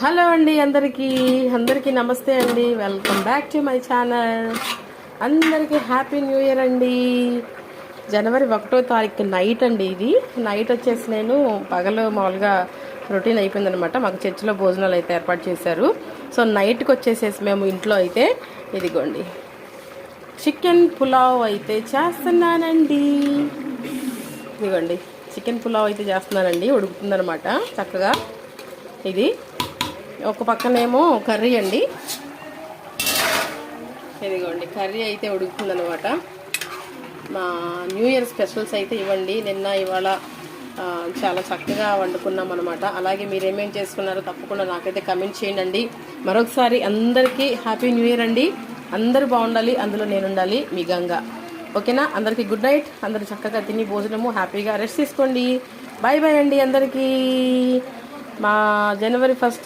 Hello అండి, అందరికీ నమస్తే అండి. Welcome back to my channel. అందరికీ హ్యాపీ న్యూ ఇయర్ అండి. జనవరి 1వ తారీఖు నైట్ అండి. ఇది నైట్ వచ్చేసి నేను పగలు మామూలుగా రొటీన్ అయిపోయిందనమాట. మాకు చర్చిలో భోజనాలు అయితే ఏర్పాటు చేశారు. సో నైట్కి వచ్చేసేసి మేము ఇంట్లో అయితే ఇదిగోండి చికెన్ పులావ్ అయితే చేస్తున్నానండి. ఇదిగోండి చికెన్ పులావ్ అయితే చేస్తున్నానండి. ఉడుకుతుందనమాట చక్కగా. ఇది ఒక పక్కనేమో కర్రీ అండి. ఇదిగోండి కర్రీ అయితే ఉడుకుతుందనమాట. మా న్యూ ఇయర్ స్పెషల్స్ అయితే ఇవ్వండి. ఇవాళ చాలా చక్కగా వండుకున్నాం అనమాట. అలాగే మీరు ఏమేమి చేసుకున్నారో తప్పకుండా నాకైతే కమెంట్ చేయండి. మరొకసారి అందరికీ హ్యాపీ న్యూ ఇయర్ అండి. అందరూ బాగుండాలి, అందులో నేను ఉండాలి, మీ గంగా. ఓకేనా? అందరికీ గుడ్ నైట్. అందరూ చక్కగా తిని భోజనము హ్యాపీగా రెస్ట్ తీసుకోండి. బాయ్ బాయ్ అండి అందరికీ. మా జనవరి 1